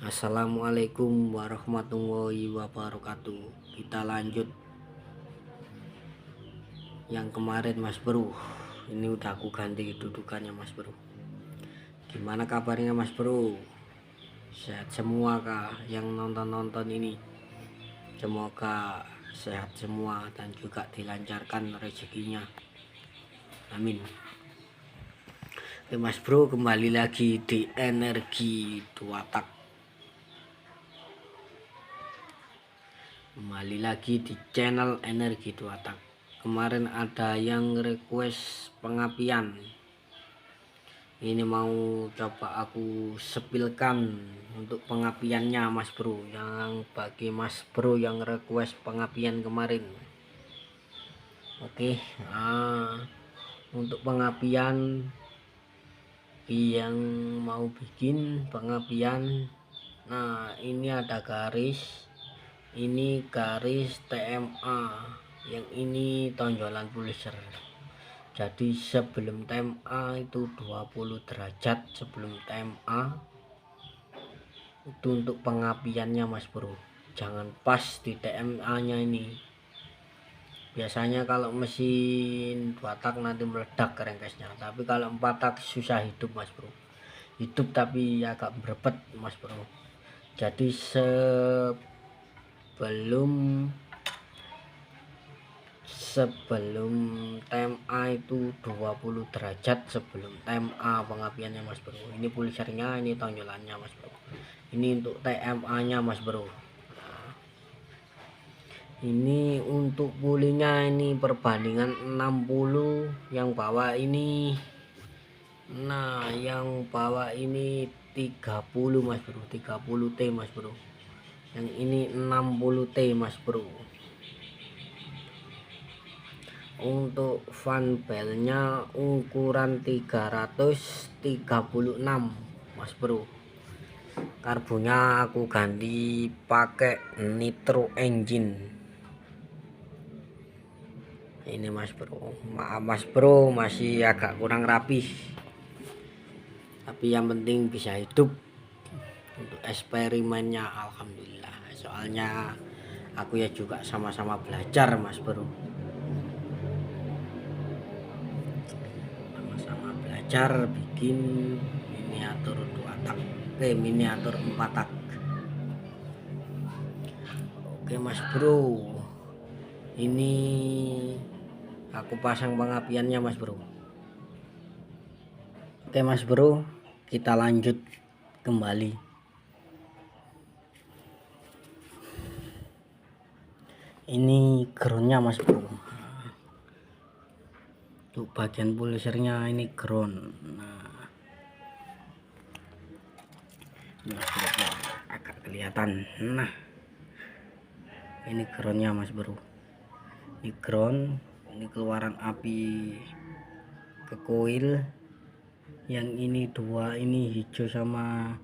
Assalamualaikum warahmatullahi wabarakatuh. Kita lanjut yang kemarin Mas Bro. Ini udah aku ganti kedudukannya Mas Bro. Gimana kabarnya Mas Bro? Sehat semua kah yang nonton ini? Semoga sehat semua dan juga dilancarkan rezekinya. Amin. Oke Mas Bro, kembali lagi di Energi Dua Tak. Kembali lagi di channel Energi Dua Tak. Kemarin ada yang request pengapian. Ini mau coba aku sepilkan untuk pengapiannya Mas Bro. Yang bagi Mas Bro yang request pengapian kemarin. Oke, untuk pengapian yang mau bikin pengapian, nah ini ada garis, ini garis TMA, yang ini tonjolan polisher. Jadi sebelum TMA itu 20 derajat sebelum TMA itu untuk pengapiannya Mas Bro. Jangan pas di TMA nya ini. Biasanya kalau mesin 2 tak nanti meledak crankcase-nya, tapi kalau 4 tak susah hidup Mas Bro. Hidup tapi agak berepet Mas Bro. Jadi sebelum TMA itu 20 derajat sebelum TMA pengapiannya Mas Bro. Ini polishernya, ini tonjolannya Mas Bro. Ini untuk TMA nya Mas Bro. Ini untuk pulinya ini perbandingan 60, yang bawah ini, nah yang bawah ini 30 Mas Bro, 30 T Mas Bro. Yang ini 60 T Mas Bro. Untuk fan belnya ukuran 336 Mas Bro. Karbunya aku ganti pakai nitro engine. Ini Mas Bro, maaf Mas Bro masih agak kurang rapih, tapi yang penting bisa hidup. Untuk eksperimennya alhamdulillah, soalnya aku ya juga sama-sama belajar Mas Bro, sama-sama belajar bikin miniatur 2 tak, miniatur 4 tak. Oke Mas Bro, ini aku pasang pengapiannya Mas Bro. Oke Mas Bro, kita lanjut kembali. Ini groundnya Mas Bro. Untuk bagian polishernya ini ground. Nah, Mas Bro, agak kelihatan. Nah, ini groundnya Mas Bro. Ini ground, ini keluaran api ke koil. Yang ini dua, ini hijau sama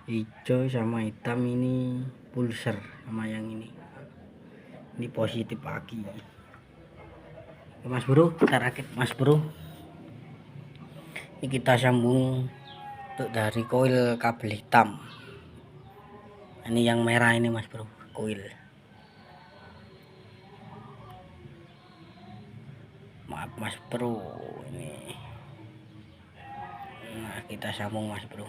hitam, ini pulser sama yang ini positif aki. Oke, Mas Bro, kita rakit Mas Bro. Ini kita sambung untuk dari koil kabel hitam. Ini yang merah ini Mas Bro, koil. Maaf Mas Bro, ini. Nah, kita sambung Mas Bro.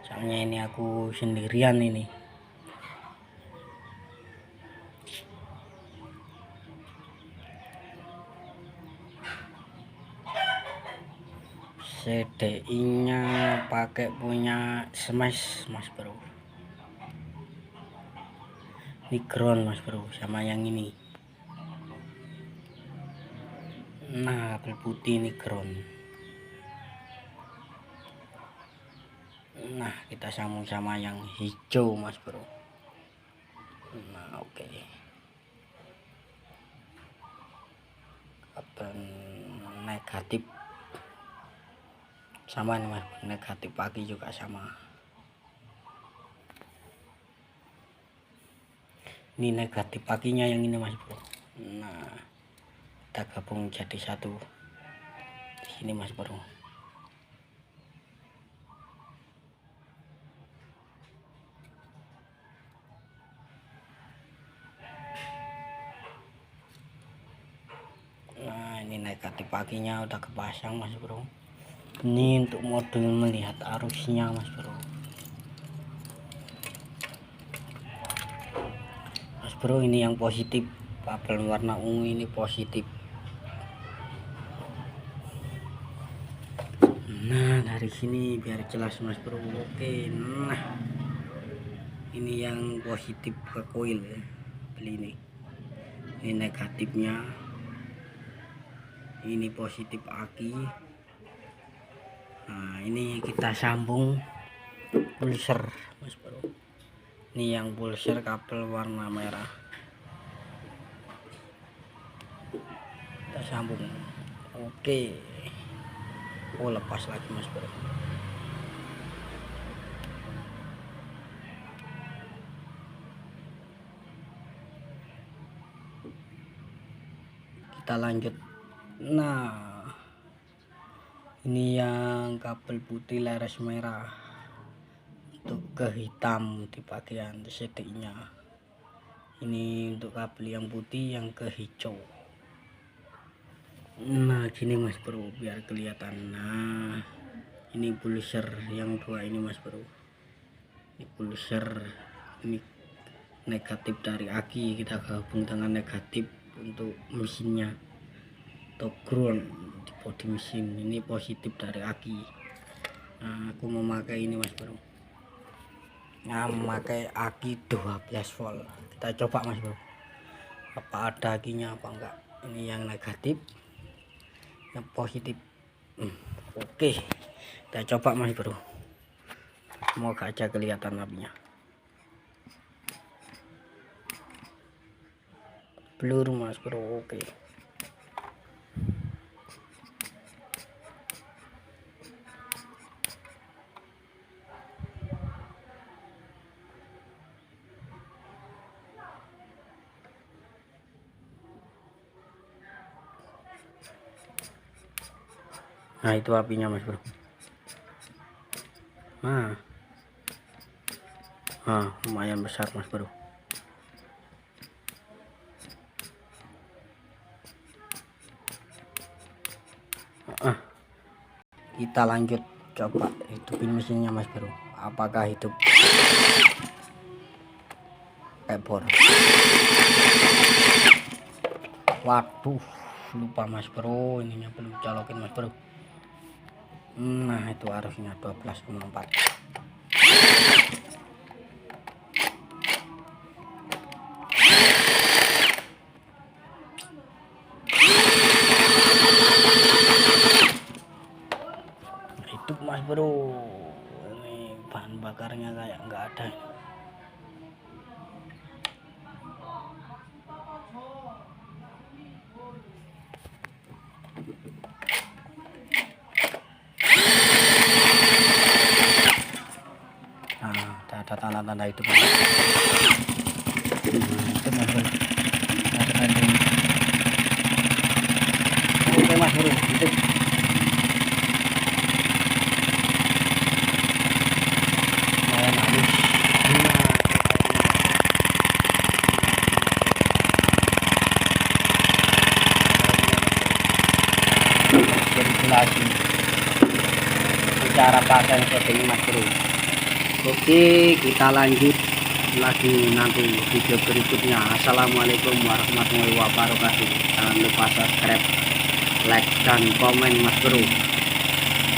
Soalnya ini aku sendirian ini. CDI-nya pakai punya Smash Mas Bro. Ini ground Mas Bro sama yang ini. Nah, kabel putih ini ground. Nah, kita sambung sama yang hijau Mas Bro. Nah, oke. Kabel negatif sama nih Mas, negatif pagi juga sama. Ini negatif paginya yang ini Mas Bro. Nah, kita gabung jadi satu di sini Mas Bro. negatif akinya udah kepasang mas bro. Ini untuk mode melihat arusnya mas bro. Mas bro, ini yang positif, kabel warna ungu ini positif. Nah dari sini biar jelas mas bro. Oke, nah ini yang positif ke koil ya, beli ini negatifnya, ini positif aki. Nah ini kita sambung pulser mas bro. Ini yang pulser kabel warna merah, kita sambung. Oke, oh lepas lagi mas bro. Kita lanjut. Nah ini yang kabel putih leres merah untuk ke hitam di bagian setiknya. Ini untuk kabel yang putih yang ke hijau. Nah gini mas bro biar kelihatan. Nah ini pulser yang dua ini mas bro. Ini pulser, ini negatif dari aki, kita gabung dengan negatif untuk mesinnya atau ground di bodi mesin. Ini positif dari aki. Nah aku memakai ini mas bro, nah memakai aki 12 volt. Kita coba mas bro, apa ada akinya apa enggak. Ini yang negatif, yang positif. Oke, kita coba mas bro, semoga aja kelihatan apinya. Blur mas bro. Oke, nah itu apinya mas bro. Nah lumayan besar mas bro. Kita lanjut coba hidupin mesinnya mas bro, apakah hidup ebor. Waduh lupa mas bro, ininya belum colokin mas bro. Nah itu arusnya 12,4. Hidup mas bro. Ini bahan bakarnya kayak nggak ada. Nah ada tanda-tanda itu mas. Itu mas bro. Oke mas bro, itu lagi cara pakai seperti ini mas bro. Oke, kita lanjut lagi nanti video berikutnya. Assalamualaikum warahmatullahi wabarakatuh. Jangan lupa subscribe, like dan komen mas bro.